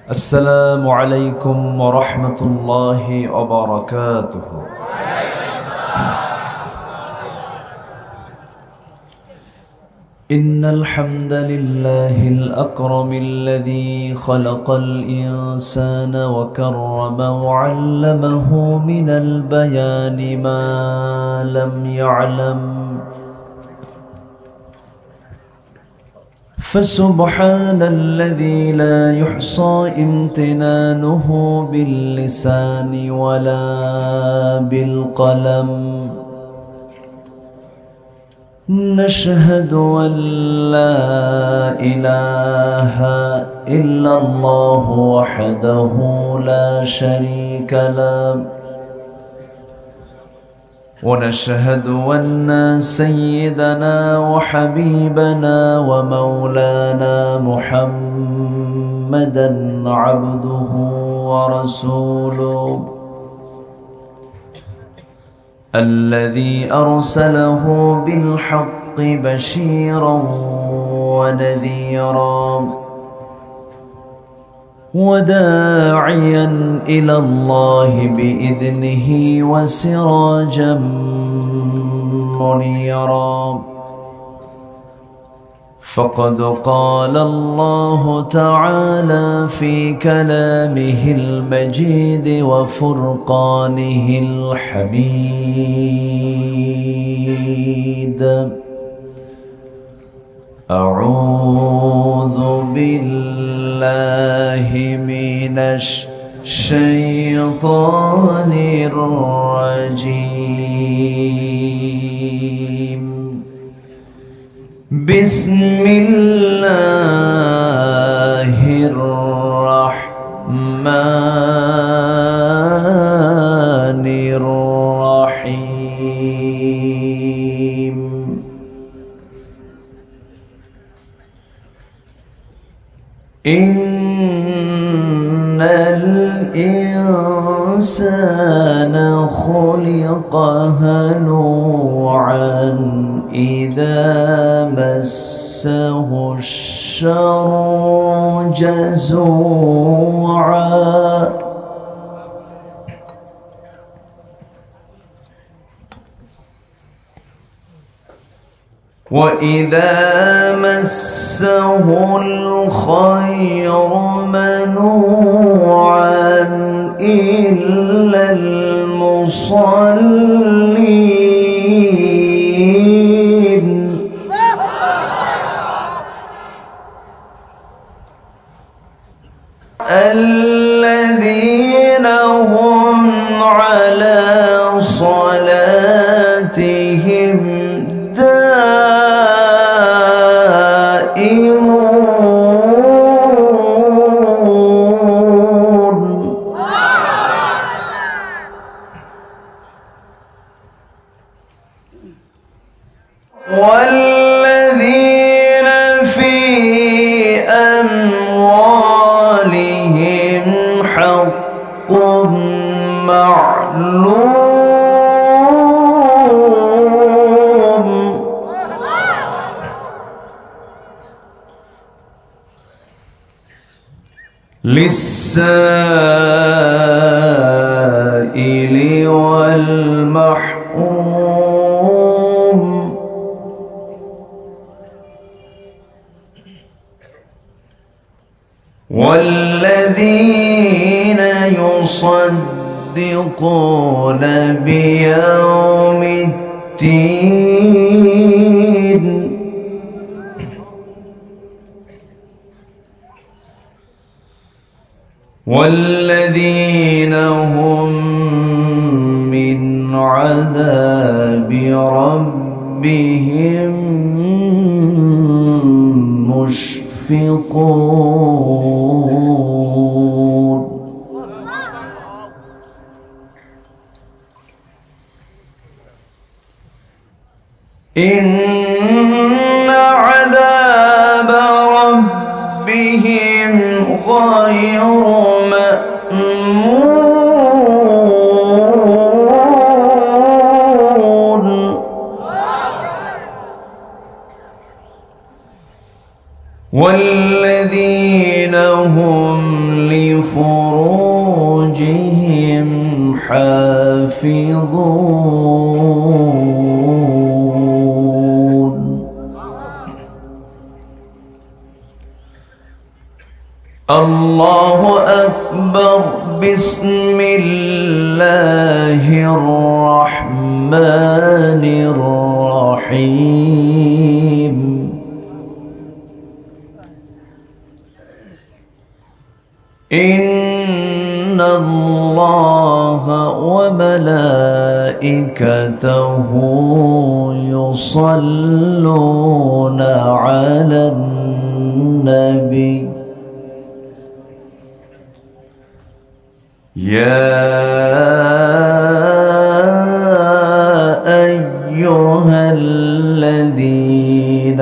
السلام عليكم ورحمة الله وبركاته. إن الحمد لله الأكرم الذي خلق الإنسان وكرمه وعلمه من البيان ما لم يعلم، فسبحان الذي لا يحصى امتنانه باللسان ولا بالقلم. نشهد أن لا إله إلا الله وحده لا شريك له، ونشهد أن سيدنا وحبيبنا ومولانا محمدًا عبده ورسوله الذي أرسله بالحق بشيرا ونذيرا وداعيا إلى الله بإذنه وسراجا منيرا. فقد قال الله تعالى في كلامه المجيد وفرقانه الحميد: أعوذ بالله من الشيطان الرجيم. بسم الله الرحمن الرحيم. إن الإنسان خلق هلوعا إذا مسه الشر جزوعا وإذا مسه الخير منوعا إلا المصلين الذين هم على صلاتهم دائمون. والذين في أموالهم حق معلوم للسائل والمحروم. والذين يصدقون بيوم الدين والذين هم من عذاب ربهم مشفقون. إن عذاب ربهم غير مأمون. والذين هم لفروجهم حافظون الله أكبر بسم الله الرحمن الرحيم إن الله وملائكته يصلون على النبي يا أيها الذين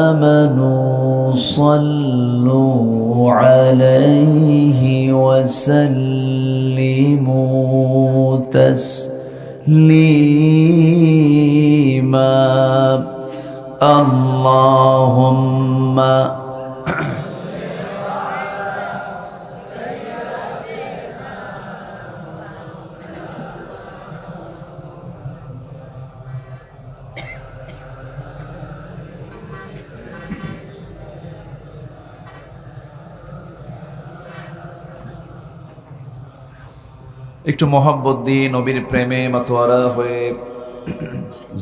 آمنوا صلوا عليه وسلموا تسليما اللهم একটু মোহাব্বত দিয়ে নবীর প্রেমে মাতোয়ারা হয়ে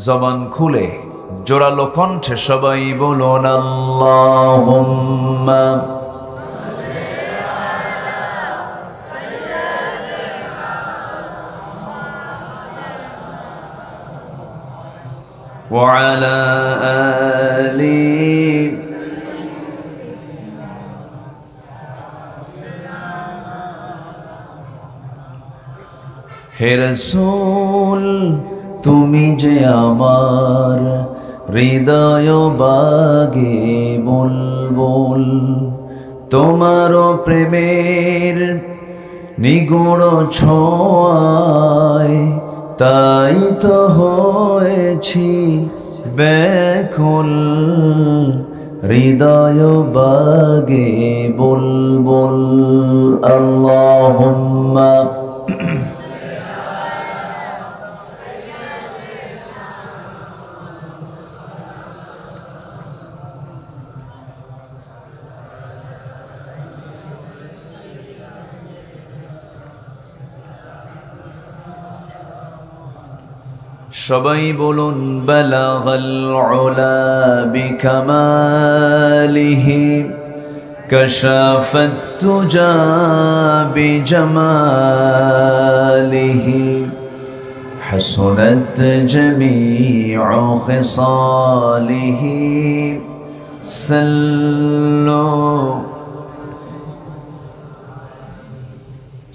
জবান খুলে জোরালো কণ্ঠে সবাই বলুন আল্লাহুম্মা ওয়া আলা আলি হে রাসূল তুমি যে আমার হৃদয় বাগে বুলবুল তোমার প্রেমের নিগুড় ছোঁয়ায় তাই তো হয়েছি ব্যাকুল হৃদয় বাগে বুলবুল আল্লাহুম্মা সবাই বলুন বালাগাল উলা বিকামালিহি কাশাফাত তুজা বিজামালিহি হাসুনাত জামিউ খিসালিহি সাল্লু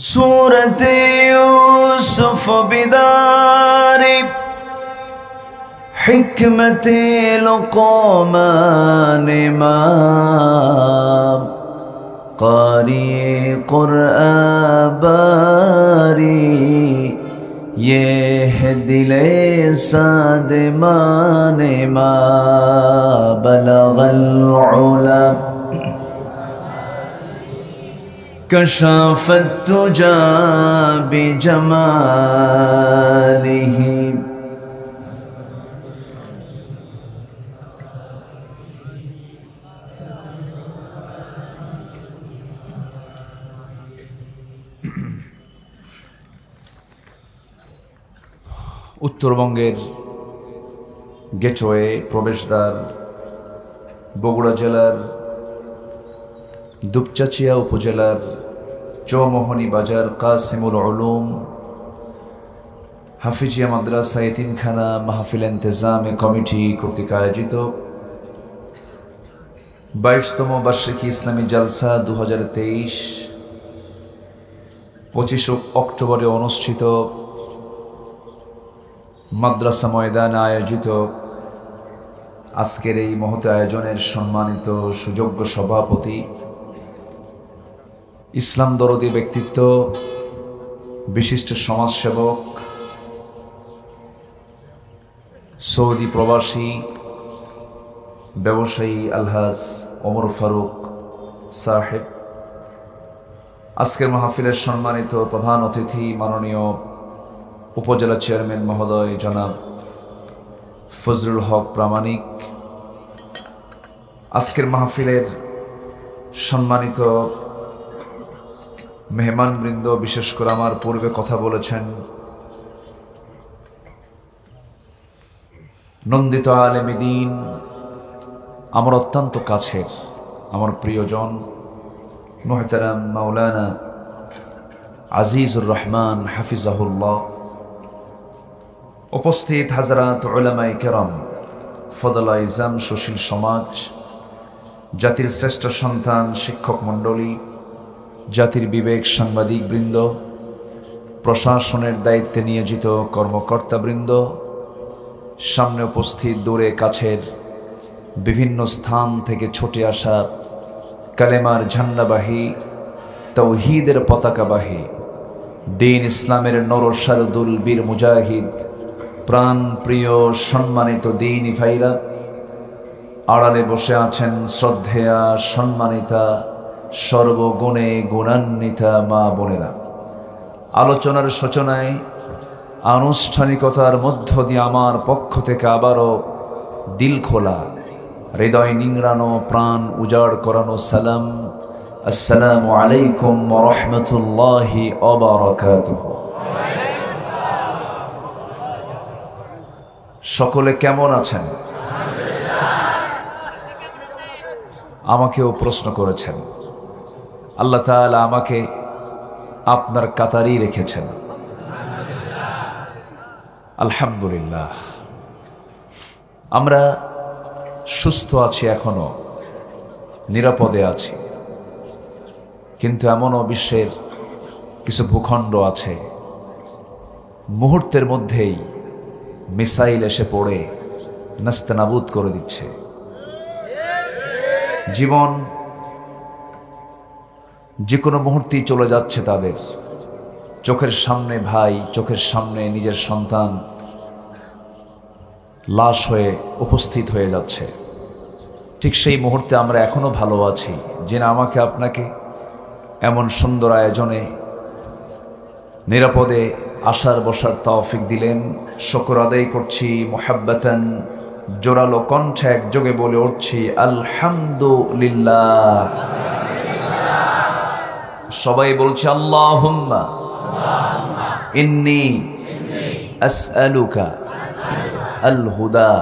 সূরাত ইউসুফ বিদারি حكمة لقمان إمام قارئ قرآن باري يهدي لساد مان ما بلغ العلا كشف التجى بجماله উত্তরবঙ্গের গেটওয়ে প্রবেশদ্বার বগুড়া জেলার দুপচাচিয়া উপজেলার চৌমোহনী বাজার কাসিমুল উলুম হাফিজিয়া মাদ্রাসা এতিমখানা মাহফিল ইন্তেজামে কমিটি কর্তৃক আয়োজিত 22তম বার্ষিকী ইসলামী জালসা 2023 25 অক্টোবরে অনুষ্ঠিত মাদ্রাসা ময়দানে আয়োজিত আজকের এই মহৎ আয়োজনের সম্মানিত সুযোগ্য সভাপতি ইসলাম দরদী ব্যক্তিত্ব বিশিষ্ট সমাজসেবক সৌদি প্রবাসী ব্যবসায়ী আলহাজ ওমর ফারুক সাহেব আজকের মাহফিলের সম্মানিত প্রধান অতিথি মাননীয় উপজেলা চেয়ারম্যান মহোদয় জনাব ফজলুল হক প্রামাণিক, আজকের মাহফিলের সম্মানিত মেহমানবৃন্দ, বিশেষ করে আমার পূর্বে কথা বলেছেন নন্দিত আলেমে দ্বীন, আমার অত্যন্ত কাছের, আমার প্রিয়জন মুহতারাম মাওলানা আজিজুর রহমান হাফিজাহুল্লাহ, উপস্থিত হাজরাত উলামায়ে কেরাম, ফদলা ইজাম, সুশীল সমাজ, জাতির শ্রেষ্ঠ সন্তান শিক্ষক মণ্ডলী, জাতির বিবেক সাংবাদিক বৃন্দ, প্রশাসনের দায়িত্বে নিয়োজিত কর্মকর্তাবৃন্দ, সামনে উপস্থিত দূরে কাছের বিভিন্ন স্থান থেকে ছুটে আসা কালেমার ঝান্ডাবাহী, তাওহীদের পতাকাবাহী, দ্বীন ইসলামের নরসারদুল বীর মুজাহিদ, প্রাণ প্রিয় সম্মানিত দ্বীনি ভাইরা, আড়ালে বসে আছেন শ্রদ্ধেয়া সম্মানিতা সর্বগুণে গুণান্বিতা মা বোনেরা, আলোচনার সূচনায় আনুষ্ঠানিকতার মধ্য দিয়ে আমার পক্ষ থেকে আবারও দিল খোলা, হৃদয় নিংড়ানো, প্রাণ উজাড় করানো সালাম, আসসালামু আলাইকুম ওয়া রাহমাতুল্লাহি ওয়া বারাকাতুহু। সকলে কেমন আছেন? আমাকেও প্রশ্ন করেছেন। আল্লাহ তাআলা আমাকে আপনার কাতারেই রেখেছেন, আলহামদুলিল্লাহ। আমরা সুস্থ আছি, এখনো নিরাপদে আছি, কিন্তু এমনও বিশ্বের কিছু ভূখণ্ড আছে মুহূর্তের মধ্যেই মিসাইল এসে পড়ে নাস্তানাবুদ করে দিচ্ছে। জীবন যে কোনো মুহূর্তেই চলে যাচ্ছে তাদের চোখের সামনে, ভাই চোখের সামনে নিজের সন্তান লাশ হয়ে উপস্থিত হয়ে যাচ্ছে। ঠিক সেই মুহূর্তে আমরা এখনো ভালো আছি, যিনি আমাকে আপনাকে এমন সুন্দর আয়োজনে নিরাপদে আসার বসার তৌফিক দিলেন। শুকর আদায় করছি, মুহাব্বাতান জোরালো কণ্ঠে একযোগে বলে উঠছি আলহামদুলিল্লাহ। সবাই বলছে আল্লাহুম্মা ইন্নী আসআলুকা আল হুদা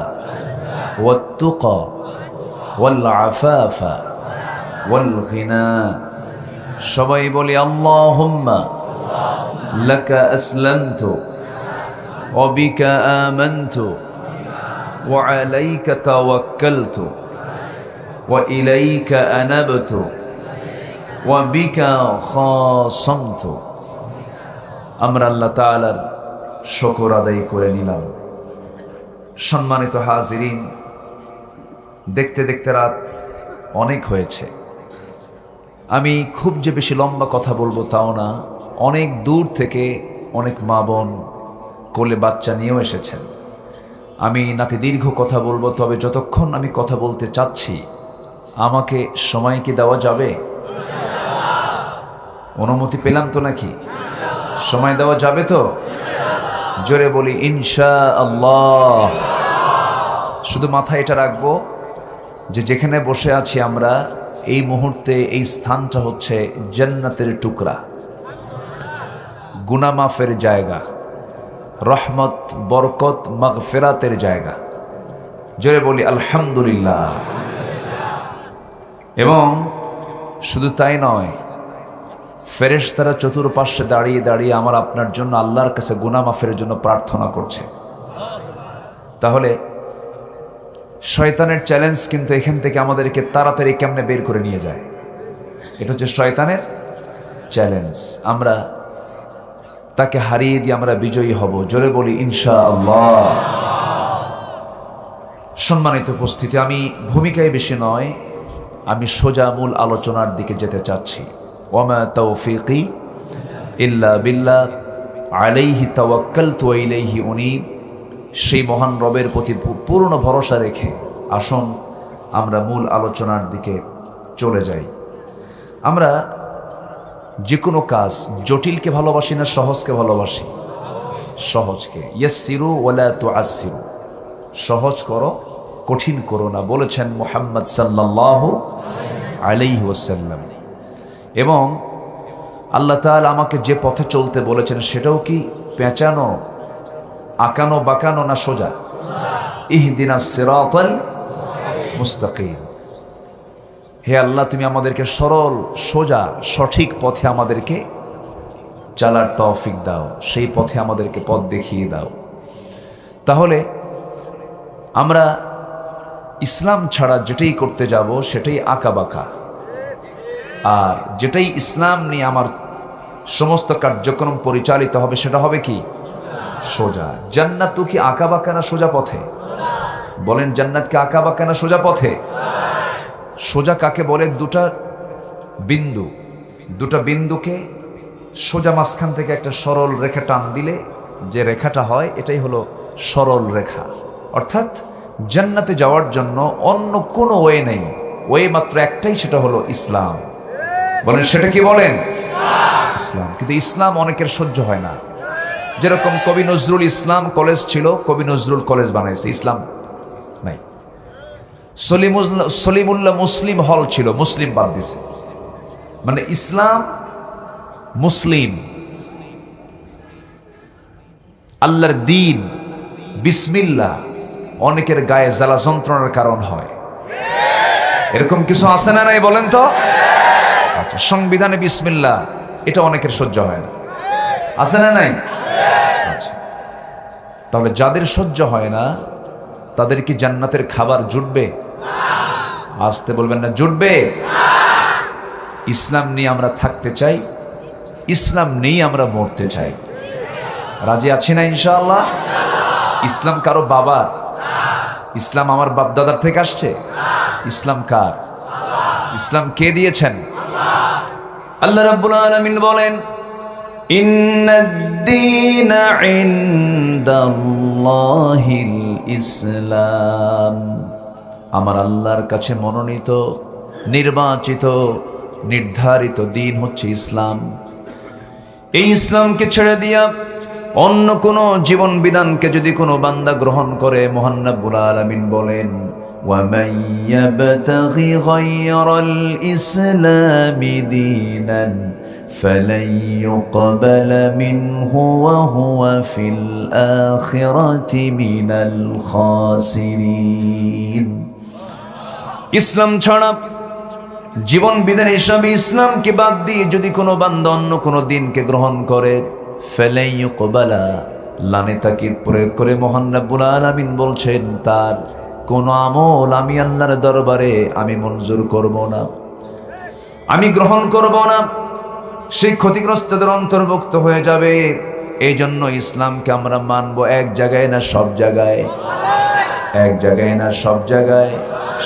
ওয়াত তুকা ওয়াল আফাফা ওয়াল গিনা। সবাই বলি আল্লাহুম্মা লাকা আসলামতু ওয়া বিকা আমানতু ওয়া আলাইকা তাওয়াক্কালতু ওয়া ইলাইকা আনাবতু ওয়া বিকা খাসামতু। আমরা আল্লাহ তাআলার শুকর আদায় করে নিলাম। সম্মানিত হাজিরিন, দেখতে দেখতে রাত অনেক হয়েছে। আমি খুব যে বেশি লম্বা কথা বলবো তাও না, অনেক দূর থেকে অনেক মা বোন কোলে বাচ্চা নিয়েও এসেছেন। আমি নাতি দীর্ঘ কথা বলবো, তবে যতক্ষণ আমি কথা বলতে চাচ্ছি আমাকে সময় কি দেওয়া যাবে? অনুমতি পেলাম তো নাকি? সময় দেওয়া যাবে তো? জোরে বলি ইনশাআল্লাহ। শুধু মাথায় এটা রাখবো যে যেখানে বসে আছি আমরা এই মুহূর্তে, এই স্থানটা হচ্ছে জান্নাতের টুকরা, গুনাহ মাফের জায়গা, রহমত বরকত মাগফিরাতের জায়গা। জোরে বলি আলহামদুলিল্লাহ। এবং শুধু তাই নয়, ফেরেশতারা চতুর্পার্শ্বে দাঁড়িয়ে দাঁড়িয়ে আমার আপনার জন্য আল্লাহর কাছে গুনাহ মাফের জন্য প্রার্থনা করছে। তাহলে শয়তানের চ্যালেঞ্জ কিন্তু এখান থেকে আমাদেরকে তাড়াতাড়ি কেমনে বের করে নিয়ে যায়, এটা হচ্ছে শয়তানের চ্যালেঞ্জ। আমরা তাকে হারিয়ে দিয়ে আমরা বিজয়ী হব। জোরে বলি ইনশাআল্লাহ। সম্মানিত উপস্থিতি, আমি ভূমিকায় বেশি নয়, আমি সোজা মূল আলোচনার দিকে যেতে চাচ্ছি। ওয়ামা তাওফীকি ইল্লা বিল্লাহ আলাইহি তাওয়াক্কালতু ওয়া ইলাইহি উনীব। সেই মহান রবের প্রতি পূর্ণ ভরসা রেখে আসুন আমরা মূল আলোচনার দিকে চলে যাই। আমরা যে কোনো কাজ জটিলকে ভালোবাসি না সহজকে ভালোবাসি? সহজকে। ইয়াসসিরু ওয়ালা তুআসসিরু, সহজ করো কঠিন করো না, বলেছেন মুহাম্মদ সাল্লাল্লাহু আলাইহি ওয়াসাল্লাম। এবং আল্লাহ তাআলা আমাকে যে পথে চলতে বলেছেন সেটাও কি পেঁচানো, আঁকানো বাঁকানো না সোজা? ইহদিনাস সিরাতাল মুস্তাকিম। হে আল্লাহ, তুমি আমাদেরকে সরল সোজা সঠিক পথে আমাদেরকে চালার তৌফিক দাও, সেই পথে আমাদেরকে পথ দেখিয়ে দাও। তাহলে আমরা ইসলাম ছাড়া যেটাই করতে যাব সেটাই আঁকা বাঁকা, আর যেটাই ইসলাম নিয়ে আমার সমস্ত কার্যক্রম পরিচালিত হবে সেটা হবে কি? সোজা। জান্নাত তো কি আঁকা বাঁকা না সোজা পথে? বলেন, জান্নাত কি আঁকা বাঁকা না সোজা পথে? সোজা কাকে বলে? দুটা বিন্দুকে সোজা মাঝখান থেকে একটা সরল রেখা টান দিলে যে রেখাটা হয় এটাই হলো সরল রেখা। অর্থাৎ জান্নাতে যাওয়ার জন্য অন্য কোনো ওয়ে নেই, ওয়ে মাত্র একটাই, সেটা হলো ইসলাম। বলেন, সেটা কি? বলেন, ইসলাম। কিন্তু ইসলাম অনেকের সহ্য হয় না। যেরকম কবি নজরুল ইসলাম কলেজ ছিল, কবি নজরুল কলেজ বানাইছে, ইসলাম নাই। সলিমুল্লাহ মুসলিম হল ছিল, মুসলিম বাদ দিছে। মানে ইসলাম মুসলিম, আল্লাহর দ্বীন, বিসমিল্লাহ অনেকের গায়ে জ্বালা যন্ত্রণার কারণ হয়। এরকম কিছু আছে না নাই বলেন তো? আচ্ছা, সংবিধানে বিসমিল্লাহ এটা অনেকের সহ্য হয় না, আছে না নাই? আচ্ছা, তাহলে যাদের সহ্য হয় না তাদের কি জান্নাতের খাবার জুটবে? আসতে বলবেন না, জুটবে। ইসলাম নিয়ে আমরা থাকতে চাই, ইসলাম নিয়ে আমরা মরতে চাই। রাজি আছি না ইনশাআল্লাহ? ইসলাম কারো বাবা? ইসলাম আমার বাপ দাদার থেকে আসছে? ইসলাম কার? ইসলাম কে দিয়েছেন? আল্লাহ রাব্বুল আলামিন বলেন, ইন্নাদ-দীনা ইনদাল্লাহিল ইসলাম। আমার আল্লাহর কাছে মনোনীত, নির্বাচিত, নির্ধারিত দিন হচ্ছে ইসলাম। এই ইসলামকে ছেড়ে দিয়া অন্য কোনো জীবন বিধানকে যদি কোনো বান্দা গ্রহণ করে, মহান রব্বুল আলামিন বলেন, ওয়ামান ইয়াবতাগি গায়রাল ইসলামি দীনান ফালান ইউকবালা মিনহু ওয়া হুয়া ফিল আখিরাতি মিনাল খাসিরিন। ইসলাম ছাড়া জীবন বিধান হিসাবে ইসলামকে বাদ দিয়ে যদি কোনো বান্দা অন্য কোনো দিনকে গ্রহণ করে, ফালাই ইউকবালা, লানে তাকিদ প্রয়োগ করে মহান রব্বুল আলামিন বলছেন তার কোন আমল আমি আল্লাহর দরবারে আমি মঞ্জুর করব না, আমি গ্রহণ করব না, সেই ক্ষতিগ্রস্তদের অন্তর্ভুক্ত হয়ে যাবে। এই জন্য ইসলামকে আমরা মানব এক জায়গায় না সব জায়গায়? এক জায়গায় না সব জায়গায়?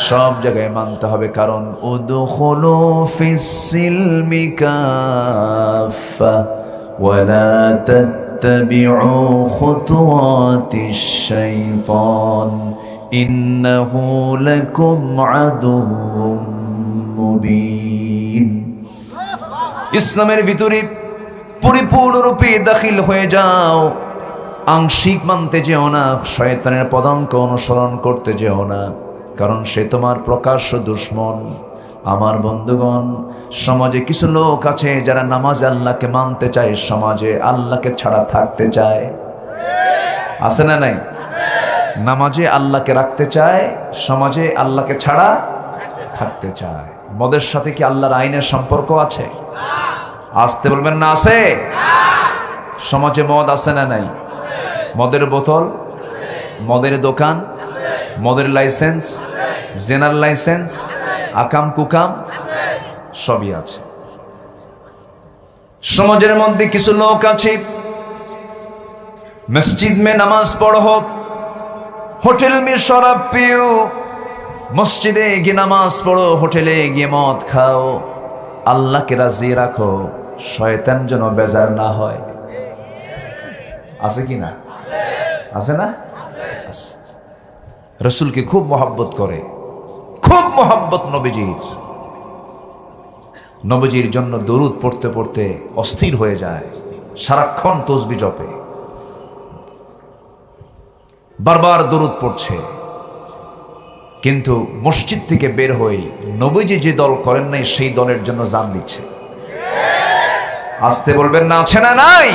সব জায়গায় মানতে হবে। কারণ উদখুলু ফিস সিলমি কাফা ওয়ালা তাত্তাবিউ খুতুওয়াতিশ শাইতান ইন্নাহু লাকুম আদুউম মুবিন। ইসলামের ভিতরে পরিপূর্ণরূপে দাখিল হয়ে যাও, আংশিক মানতে যেও না, শয়তানের পদাঙ্ক অনুসরণ করতে যেও না, কারণ সে তোমার প্রকাশ্য দুশ্মন। আমার বন্ধুগণ, সমাজে কিছু লোক আছে যারা নামাজে আল্লাহকে মানতে চায়, সমাজে আল্লাহকে ছাড়া থাকতে চায়, আছে না নাই? নামাজে আল্লাহকে রাখতে চায়, সমাজে আল্লাহকে ছাড়া থাকতে চায়। মদের সাথে কি আল্লাহর আইনের সম্পর্ক আছে? আসতে বলবেন না, আছে? সমাজে মদ আছে না নাই? মদের বোতল, মদের দোকান, মদের লাইসেন্স, জেনার লাইসেন্স, আকাম কুকাম সবই আছে। সমাজের মধ্যে কিছু লোক আছে মসজিদ মে নামাজ পড়ো, হোটেল মে শরাব পিও, মসজিদে গিয়ে নামাজ পড়ো, হোটেলে গিয়ে মদ খাও, আল্লাহকে রাজি রাখো, শয়তান যেন বেজার না হয়। আছে কি না? আছে না? আছে। রসুলকে খুব মহব্বত করে, খুব মহব্বত নবীজির। নবীজির জন্য দরুদ পড়তে পড়তে অস্থির হয়ে যায়, সারাক্ষণ তসবিহ জপে, বারবার দরুদ পড়ছে, কিন্তু মসজিদ থেকে বের হয়ে নবীজি যে দল করেন নাই সেই দলের জন্য জান দিচ্ছে। আসতে বলবেন না, আছে না নাই?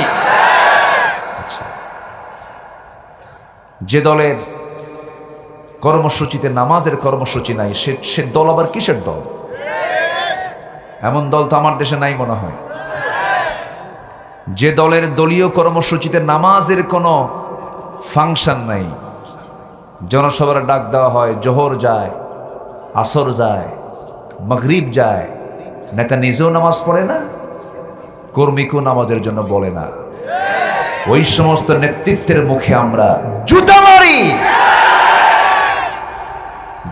আচ্ছা, যে দলের কর্মসূচিতে নামাজের কর্মসূচি নাই সে দল আবার কিসের দল? এমন দল তো আমার দেশে নাই মনে হয়। যে দলের দলীয় কর্মসূচিতে নামাজের কোনো ফাংশন নাই, জনসভার ডাক দেওয়া হয়, জোহর যায়, আসর যায়, মাগরিব যায়, নেতা নিজেও নামাজ পড়ে না, কর্মীকেও নামাজের জন্য বলে না, ওই সমস্ত নেতৃত্বের মুখে আমরা জুতা মারি।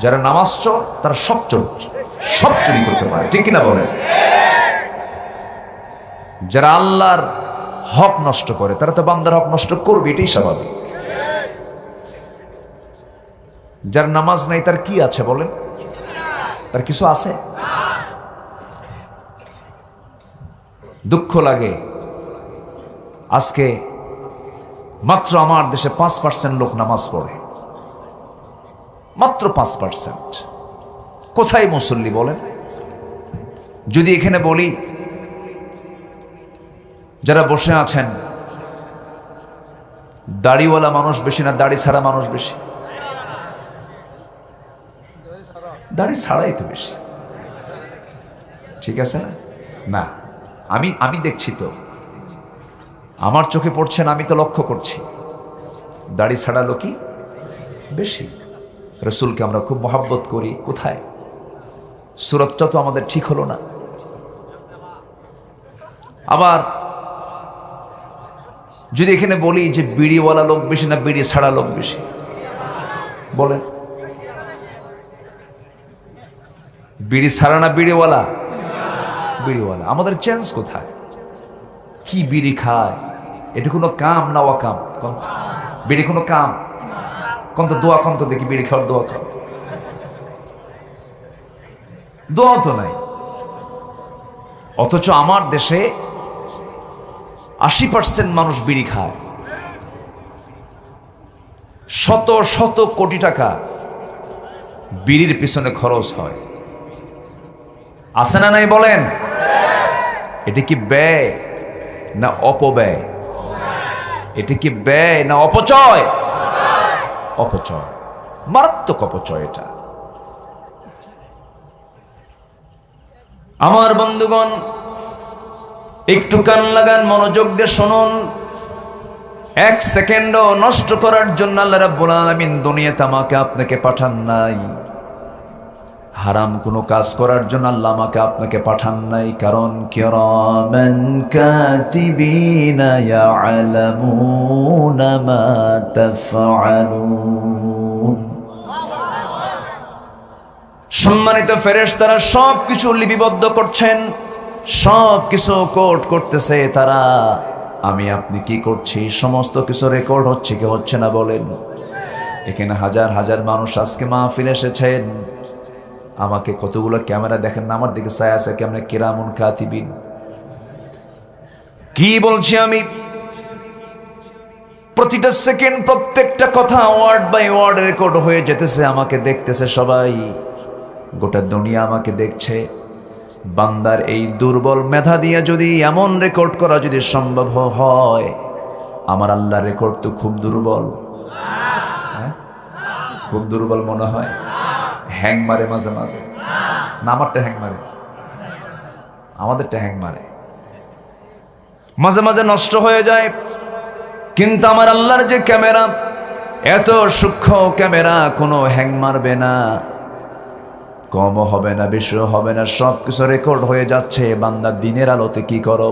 যারা নামাজ চোর তারা সব চুরি করতে পারে, ঠিক কিনা বলেন? যারা আল্লাহর হক নষ্ট করে তারা তো বান্দার হক নষ্ট করবে, এটাই স্বাভাবিক। যার নামাজ নাই তার কি আছে বলেন? তার কিছু আছে? দুঃখ লাগে, আজকে মাত্র আমার দেশে 5% লোক নামাজ পড়ে, মাত্র 5%। কোথায় মুসল্লি বলেন? যদি এখানে বলি যারা বসে আছেন, দাড়িওয়ালা মানুষ বেশি না দাড়ি ছাড়া মানুষ বেশি? দাড়ি ছাড়াই তো বেশি, ঠিক আছে না? না, আমি দেখছি তো, আমার চোখে পড়ছেন, আমি তো লক্ষ্য করছি দাড়ি ছাড়া লোকই বেশি। রসুলকে আমরা খুব মহাব্বত করি, কোথায়? সুরতটা তো আমাদের ঠিক হলো না। আবার যদি এখানে বলি যে বিড়িওয়ালা লোক বেশি না বিড়ি ছাড়া লোক বেশি বলেন? বিড়ি ছাড়া না বিড়িওয়ালা? বিড়িওয়ালা। আমাদের চেঞ্জ কোথায়? কি বিড়ি খায়? এটা কোনো কাম না অকাম? বিড়ি কোনো কাম? কন্ত দোয়া কন্ত দেখি, বিড়ি খাওয়ার দোয়া খাও, দোয়া তো নাই। অথচ আমার দেশে 80% মানুষ বিড়ি খায়, শত শত কোটি টাকা বিড়ির পিছনে খরচ হয়, আছে না নাই বলেন? এটা কি ব্যয় না অপব্যয়? এটা কি ব্যয় না অপচয়? অপচয়, মারাত্মক অপচয় এটা। আমার বন্ধুগণ, একটু কান লাগান, মনোযোগ দিয়ে শুনুন। 1 সেকেন্ডও নষ্ট করার জন্য আল্লাহ রাব্বুল আলামিন দুনিয়াতে আমাকে আপনাকে পাঠান নাই। হারাম কোনো কাজ করার জন্য আল্লাহ আমাকে আপনাকে পাঠান নাই। কারণ কিরামান কাতিবিনা ইয়ালামুনা মা তাফআলুন। সম্মানিত ফেরেশতারা সব কিছু লিপিবদ্ধ করছেন, সব কিছু কোড করতেছে তারা। আমি আপনি কি করছি সমস্ত কিছু রেকর্ড হচ্ছে কি হচ্ছে না বলেন? এখানে হাজার হাজার মানুষ আজকে মাহফিলে এসেছেন, আমাকে কতগুলো ক্যামেরা দেখেন না, আমার দিকে ছায়া আছে কেমন কিরামুন কাতিবিন। কি বলছি আমি? প্রতিটা সেকেন্ড, প্রত্যেকটা কথা ওয়ার্ড বাই ওয়ার্ড রেকর্ড হয়ে যেতেছে, আমাকে দেখতেছে সবাই, গোটা দুনিয়া আমাকে দেখছে। বান্দার এই দুর্বল মেধা দিয়ে যদি এমন রেকর্ড করা যদি সম্ভব হয়, আমার আল্লাহর রেকর্ড তো খুব দুর্বল। হ্যাঁ, খুব দুর্বল মনে হয়। হ্যাং মারে মাঝে মাঝে না? আমারটা হ্যাং মারে, আমাদেরটা হ্যাং মারে, মাঝে মাঝে নষ্ট হয়ে যায়। কিন্তু আমার আল্লাহর যে ক্যামেরা, এত সূক্ষ্ম ক্যামেরা, কোনো হ্যাং মারবে না, কমও হবে না, বেশিও হবে না, সব কিছু রেকর্ড হয়ে যাচ্ছে। বান্দা দিনের আলোতে কি করো,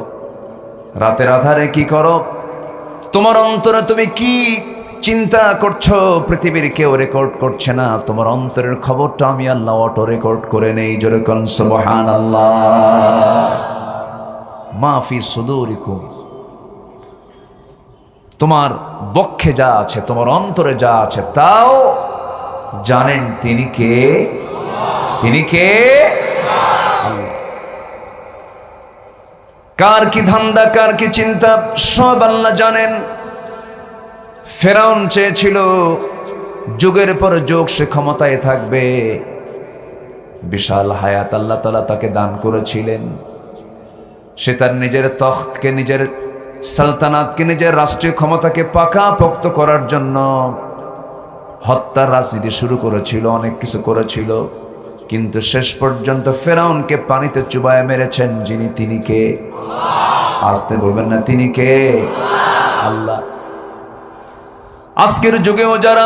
রাতের আধারে কি করো, তোমার অন্তরে তুমি কি চিন্তা করছো, পৃথিবীর কেউ রেকর্ড করছে না। তোমার অন্তরের খবরটা আমি আল্লাহ অটো রেকর্ড করে নেই। জোরে কোন সুবহানাল্লাহ। মা ফি সুদুরিকুম, তোমার বক্ষে যা আছে, তোমার অন্তরে যা আছে, তাও জানেন তিনি কে? তিনি কে? আল্লাহ। কার কি ধান্দা, কার কি চিন্তা, সব আল্লাহ জানেন। ফেরাউন চেয়েছিল যুগের পর যুগ সে ক্ষমতায় থাকবে, বিশাল হায়াত আল্লাহ তাআলা তাকে দান করেছিলেন। সে তার নিজের তখ্তকে, নিজের সালতানাতকে, নিজের রাষ্ট্রীয় ক্ষমতাকে পাকাপোক্ত করার জন্য হত্যার রাজনীতি শুরু করেছিল, অনেক কিছু করেছিল, কিন্তু শেষ পর্যন্ত ফেরাউনকে পানিতে চুবায় মেরেছেন যিনি, তিনি কে? আসতে বলবেন না, তিনি কে? আল্লাহ। আজকের যুগেও যারা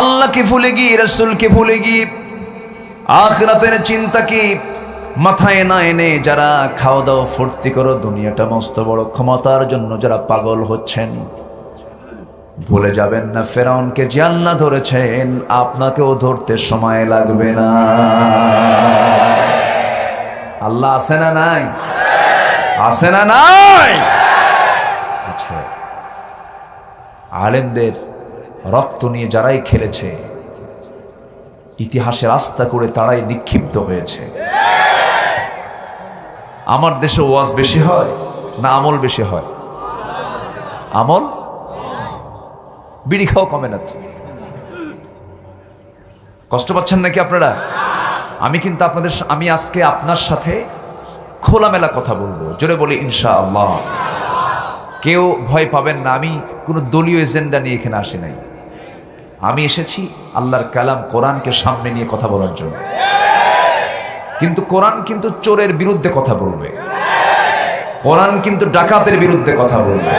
আল্লাহকে ভুলে গিয়ে, রাসূলকে ভুলে গিয়ে, আখিরাতের চিন্তা কি মাথায় না এনে যারা খাওয়া দাওয়া ফুর্তি করো, দুনিয়াটা মস্ত বড় ক্ষমতার জন্য যারা পাগল হচ্ছেন, ভুলে যাবেন না ফেরাউনকে যে আল্লাহ ধরেছেন, আপনাকেও ধরতে সময় লাগবে না। আল্লাহ আছে না নাই? আছে না নাই? আচ্ছা, আলেমদের রক্ত নিয়ে যারাই খেলেছে, ইতিহাসের আস্থা করে তারাই নিক্ষিপ্ত হয়েছে। আমার দেশে ওয়াজ বেশি হয় না আমল বেশি হয়? আমল। বিড়ি খাওয়া কমে না? কষ্ট পাচ্ছেন নাকি আপনারা? আমি আজকে আপনার সাথে খোলামেলা কথা বলবো, জোরে বলি ইনশাআল্লাহ। কেউ ভয় পাবেন না, আমি কোনো দলীয় এজেন্ডা নিয়ে এখানে আসি নাই। আমি এসেছি আল্লাহর কালাম কোরআনকে সামনে নিয়ে কথা বলার জন্য। কিন্তু কোরআন কিন্তু চোরের বিরুদ্ধে কথা বলবে, কোরআন কিন্তু ডাকাতের বিরুদ্ধে কথা বলবে,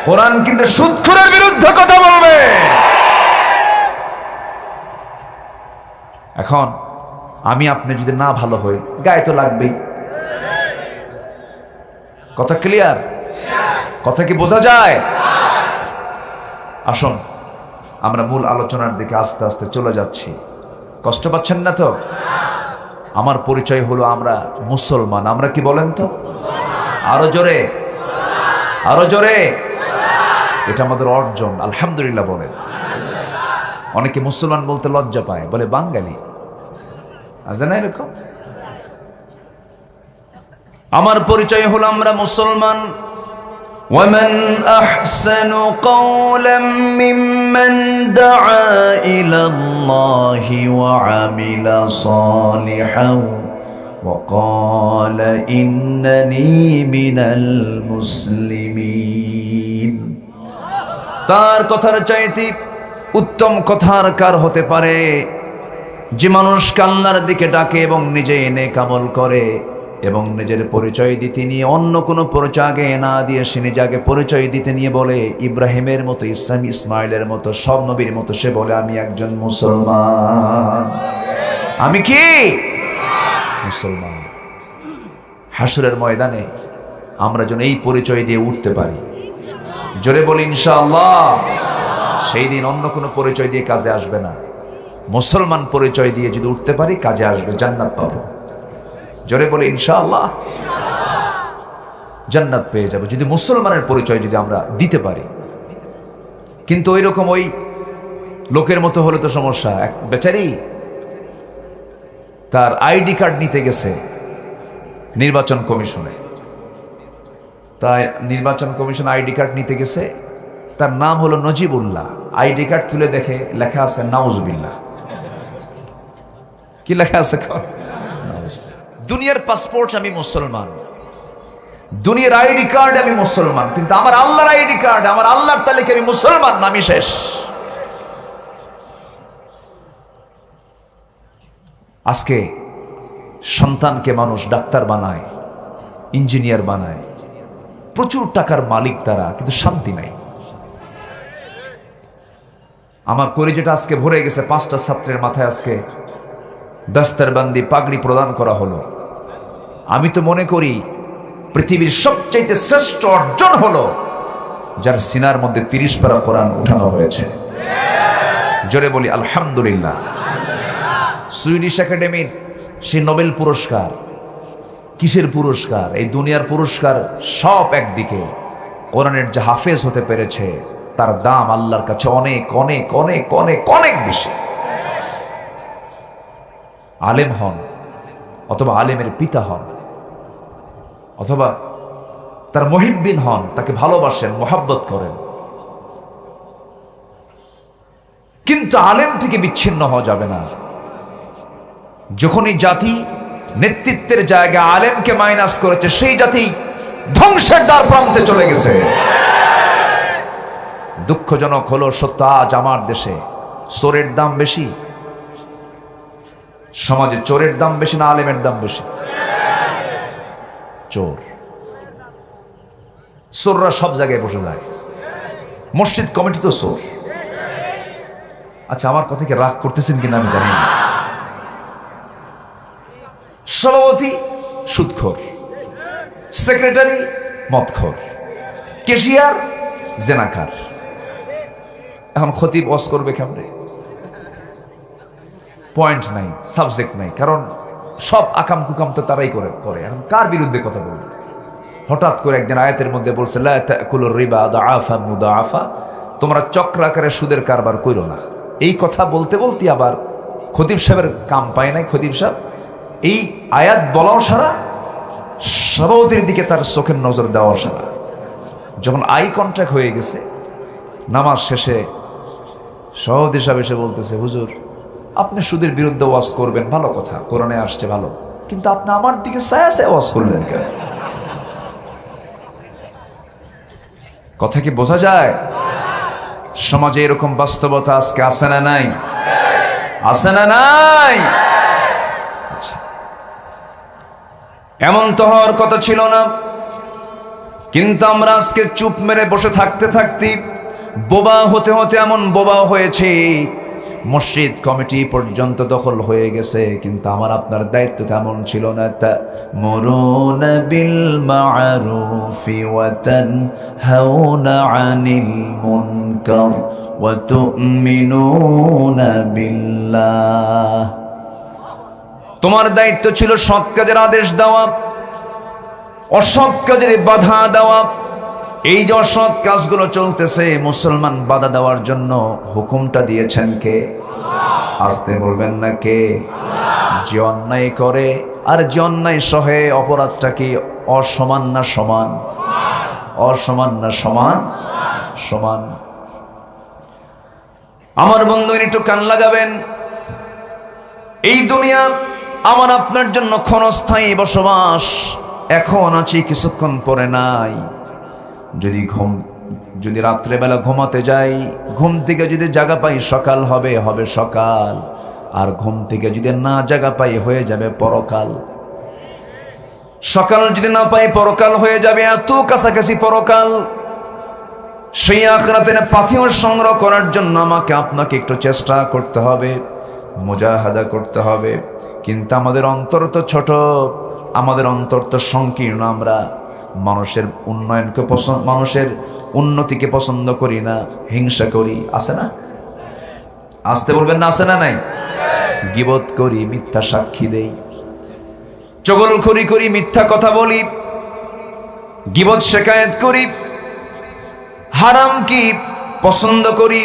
কোরআন কিন্তু সুদখোরের বিরুদ্ধে কথা বলবে। এখন আমি আপনি যদি না ভালো হই, গায়ে তো লাগবেই। কথা ক্লিয়ার? কথা কি বোঝা যায়? আসুন আমরা মূল আলোচনার দিকে আস্তে আস্তে চলে যাচ্ছি। কষ্ট পাচ্ছেন না তো? আমার পরিচয় হলো আমরা মুসলমান। আমরা কি বলেন তো? আরো জোরে, আরো জোরে। এটা আমাদের অর্জন, আলহামদুলিল্লাহ বলেন। অনেকে মুসলমান বলতে লজ্জা পায়, বলে বাঙালি। আছে না এরকম? আমার পরিচয় হলো আমরা মুসলমান। ومن أحسن قولا ممن دعا إلى الله وعمل صالحا وقال إنني من المسلمين। তার কথার চাইতে উত্তম কথার কার হতে পারে যে মানুষ আল্লাহর দিকে ডাকে এবং নিজে নেক আমল করে এবং নিজের পরিচয় দিতে নিয়ে অন্য কোনো পরিচয় আগে না দিয়ে সে নিজে আগে পরিচয় দিতে নিয়ে বলে ইব্রাহিমের মতো, ইসমাইলের মতো, সব নবীর মতো সে বলে আমি একজন মুসলমান। আমি কি মুসলমান? হাসরের ময়দানে আমরা যেন এই পরিচয় দিয়ে উঠতে পারি, জোরে বলি ইনশাআল্লাহ। সেই দিন অন্য কোনো পরিচয় দিয়ে কাজে আসবে না, মুসলমান পরিচয় দিয়ে যদি উঠতে পারি কাজে আসবে, জান্নাত পাবো। জোরে বলে ইনশাআল্লাহ, জান্নাত পেয়ে যাবো যদি মুসলমানের পরিচয় যদি আমরা দিতে পারি। কিন্তু ওই রকম ওই লোকের মতো হলে তো সমস্যা। এক বেচারি তার আইডি কার্ড নিতে গেছে নির্বাচন কমিশনে, তাই নির্বাচন কমিশন আইডি কার্ড নিতে গেছে, তার নাম হলো নজিবুল্লাহ। আইডি কার্ড তুলে দেখে লেখা আছে নাউজুবিল্লাহ। কি লেখা আছে? দুনিয়ার পাসপোর্ট আমি মুসলমান, দুনিয়ার আইডি কার্ড আমি মুসলমান, কিন্তু আমার আল্লাহর আইডি কার্ড, আমার আল্লাহর তালিকা আমি মুসলমান না, আমি শেষ। আজকে সন্তানকে মানুষ ডাক্তার বানায়, ইঞ্জিনিয়ার বানায়, প্রচুর টাকার মালিক তারা, কিন্তু শান্তি নাই। আমার কলিজাটা আজকে ভরে গেছে। 5টা ছাত্রের মাথায় আজকে দস্তরবন্দি পাগড়ি প্রদান করা হলো। আমি তো মনে করি পৃথিবীর সবচাইতে শ্রেষ্ঠ অর্জন হলো যার সিনার মধ্যে 30 পারা কোরআন উঠানো হয়েছে। জোরে বলি আলহামদুলিল্লাহ। সুইডিশ একাডেমির সেই নোবেল পুরস্কার, কিসের পুরস্কার? এই দুনিয়ার পুরস্কার সব একদিকে, কোরআনের যে হাফেজ হতে পেরেছে তার দাম আল্লাহর কাছে অনেক অনেক অনেক অনেক অনেক বেশি। আলেম হন অথবা আলেমের পিতা হন অথবা তার মুহিব্বিন হন, তাকে ভালোবাসেন, মোহাব্বত করেন, কিন্তু আলেম থেকে বিচ্ছিন্ন হওয়া যাবে না। যখনই জাতি নেতৃত্বের জায়গায় আলেমকে মাইনাস করেছে, সেই জাতি ধ্বংসের দ্বার প্রান্তে চলে গেছে। দুঃখজনক হলো সত্য, আজ আমার দেশে চোরের দাম বেশি, সমাজে চোরের দাম বেশি না আলেমের দাম বেশি? চোর, চোররা সব জায়গায় বসে যায়। মসজিদ কমিটি তো চোর। আচ্ছা, আমার কথা কি রাগ করতেছেন কিনা আমি জানি না। সভাপতি সুদখোর, সেক্রেটারি মদখোর, ক্যাশিয়ার জেনাকার। এখন খতিব ওয়াজ করবে কেমনে? পয়েন্ট নাই, সাবজেক্ট নাই, কারণ সব আকাম কুকাম তো তারাই করে। এখন কার বিরুদ্ধে কথা বলবে? হঠাৎ করে একদিন আয়াতের মধ্যে বলছে, লা তাকুলুর রিবা দাআফান মুদাআফা, তোমরা চক্রাকারে সুদের কারবার কইরো না। এই কথা বলতে বলতে আবার খতিব সাহেবের কাম পায় নাই। খতিব সাহেব এই আয়াত বলাও সারা, সভাপতির দিকে তার চোখের নজর দেওয়া সারা। যখন আই কন্ট্যাক্ট হয়ে গেছে, নামাজ শেষে সভাপতি সাহেব এসে বলতেছে, হুজুর আপনি সুদের বিরুদ্ধে ওয়াজ করবেন, ভালো কথা, কোরআনে আসছে ভালো, কিন্তু আপনি আমার দিকে ছায়া ছায়া ওয়াজ করলেন কেন? কথা কি বোঝা যায়? সমাজে এরকম বাস্তবতা আজকে আছে না নাই? আছে না নাই? আচ্ছা, এমন তো হওয়ার কথা ছিল না, কিন্তু আমরা আজকে চুপ মেরে বসে থাকতে থাকতে, বোবা হতে হতে এমন বোবা হয়েছে, মসজিদ কমিটি পর্যন্ত দখল হয়ে গেছে। কিন্তু আমার আপনার দায়িত্ব তেমন ছিল না। তা'মুরুনা বিল মা'রুফি ওয়া তানহাউনা আনিল মুনকার ওয়া তু'মিনুনা বিল্লাহ। তোমার দায়িত্ব ছিল সৎ কাজের আদেশ দেওয়া, অসৎ কাজের বাধা দেওয়া। এই যে অসৎ কাজগুলো চলতেছে, মুসলমান বাধা দেওয়ার জন্য হুকুমটা দিয়েছেন কে? আসতে বলবেন না কে? যে অন্যায় করে আর যে অন্যায় সহে, অপরাধটা কি অসমান না সমান? অসমান না সমান? সমান। আমার বন্ধু একটু কান লাগাবেন, এই দুনিয়া আমার আপনার জন্য ক্ষণস্থায়ী বসবাস। এখন আছি, কিছুক্ষণ পরে নাই। যদি রাত্রেবেলা ঘুমাতে যাই, ঘুম থেকে যদি জাগা পাই সকাল হবে সকাল, আর ঘুম থেকে যদি না জাগা পাই হয়ে যাবে পরকাল। সকাল যদি না পাই পরকাল হয়ে যাবে, এত কাছাকাছি পরকাল। সেই আখিরাতের পাথেয় সংগ্রহ করার জন্য আমাকে আপনাকে একটু চেষ্টা করতে হবে, মুজাহাদা করতে হবে। কিন্তু আমাদের অন্তর তো ছোট, আমাদের অন্তর তো সংকীর্ণ। আমরা মানুষের উন্নয়নকে মানুষের উন্নতিকে পছন্দ করি না, হিংসা করি। আছে না? আসতে বলবেন না, আছে না নাই? গীবত করি, মিথ্যা সাক্ষী দেই, চগলখড়ি করি, মিথ্যা কথা বলি, গীবত শেকায়েত করি, হারাম কি পছন্দ করি,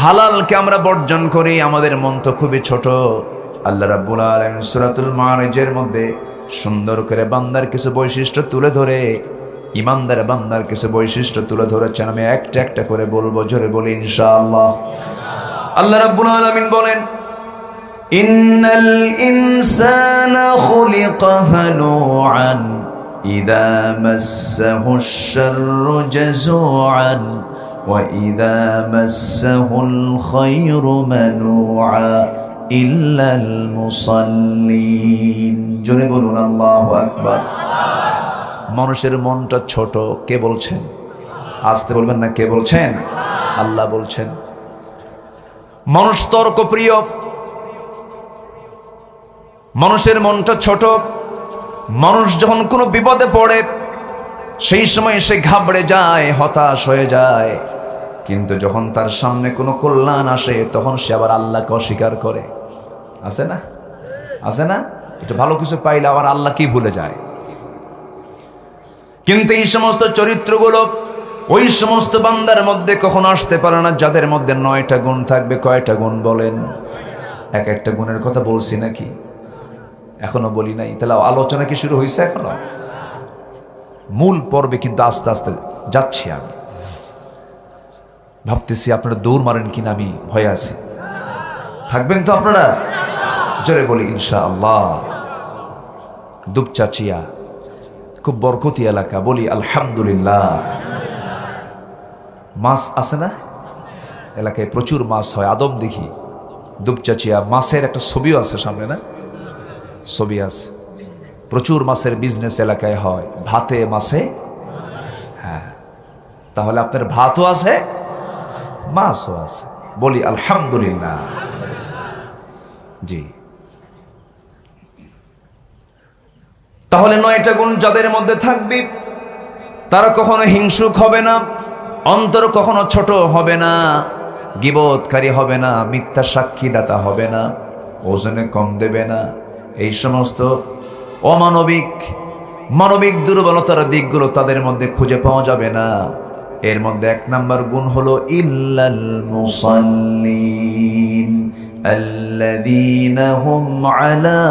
হালালকে আমরা বর্জন করি। আমাদের মন তো খুবই ছোট। আল্লাহ রাব্বুল আলামিন সূরাতুল মাআরিজের মধ্যে সুন্দর করে বান্দার কিছু বৈশিষ্ট্য তুলে ধরে, ইমানদার বান্দার কিছু বৈশিষ্ট্য তুলে ধরেছেন। আমি একটা একটা করে বলবো, জোরে বলি ইনশাআল্লাহ। আল্লাহ রাব্বুল আলামিন বলেন, ইন্নাল ইনসানা খুলিকা হালুআন ইযা মাসসাহুশ শাররু জাযুআন ওয়া ইযা মাসসাহুল খায়রু মানুআ ইল্লাল মুসাল্লিন। জোরে বলুন আল্লাহু আকবার। মানুষের মনটা ছোট, কে বলছেন? আসতে বলবেন না, কে বলছেন? আল্লাহ বলছেন। মানুষ তর্কপ্রিয়, মানুষের মনটা ছোট। মানুষ যখন কোনো বিপদে পড়ে, সেই সময় সে ঘাবড়ে যায়, হতাশ হয়ে যায়। কিন্তু যখন তার সামনে কোনো কল্যাণ আসে, তখন সে আবার আল্লাহকে অস্বীকার করে। আছে না? আছে না? একটু ভালো কিছু পাইলে আবার আল্লাহকেই ভুলে যায়। কিন্তু এই সমস্ত চরিত্রগুলো ওই সমস্ত বান্দার মধ্যে কখনো আসতে পারে না যাদের মধ্যে 9টা গুণ থাকবে। কয়টা গুণ বলেন? এক একটা গুণের কথা বলছি নাকি? এখনো বলি নাই? তাহলে আলোচনা কি শুরু হয়েছে এখনো? মূল পর্বে কিন্তু আস্তে আস্তে যাচ্ছি আমি। ভাবতেছি আপনারা দৌড় মারেন কিনা, আমি ভয়ে আছি। থাকবেন তো আপনারা? জোরে বলি ইনশাআল্লাহ। দুপচাচিয়া খুব বরকতি এলাকা, বলি আলহামদুলিল্লাহ। মাছ আছে না এলাকায়? প্রচুর মাছ হয়, আদম দেখি। দুপচাচিয়া মাছের একটা ছবিও আছে সামনে, না? ছবি আছে। প্রচুর মাছের বিজনেস এলাকায় হয়, ভাতে মাছে। হ্যাঁ, তাহলে আপনার ভাতও আছে, মাছও আছে, বলি আলহামদুলিল্লাহ। জি, তাহলে 9টা গুণ যাদের মধ্যে থাকবে তারা কখনো হিংসুক হবে না, অন্তর কখনো ছোট হবে না, গীবতকারী হবে না, মিথ্যা সাক্ষীদাতা হবে না, ওজনে কম দেবে না। এই সমস্ত মানবিক দুর্বলতার দিকগুলো তাদের মধ্যে খুঁজে পাওয়া যাবে না। এর মধ্যে 1 নম্বর গুণ হলো ইল্লাল মুসাল্লিন আল্লাযীনা হুম আলা